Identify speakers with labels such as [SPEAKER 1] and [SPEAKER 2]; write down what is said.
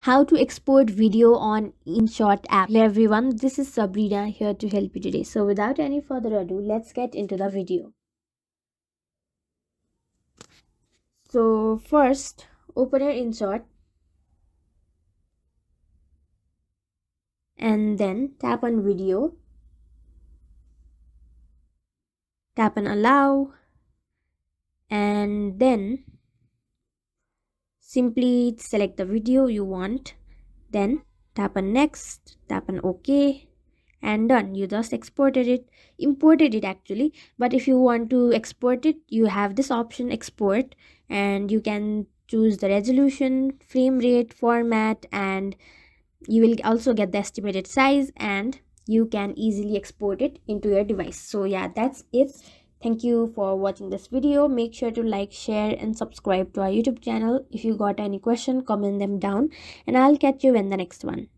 [SPEAKER 1] How to export video on InShot app. Hello everyone, this is Sabrina here to help you today. So without any further ado, let's get into the video. So first, open your InShot and then tap on video, tap on allow, and then simply select the video you want. Then tap on next, tap on OK, and done. You just imported it actually. But if you want to export it, you have this option export, and you can choose the resolution, frame rate, format, and you will also get the estimated size, and you can easily export it into your device. So yeah, that's it. Thank you for watching this video. Make sure to like, share, and subscribe to our YouTube channel. If you got any question, comment them down, and I'll catch you in the next one.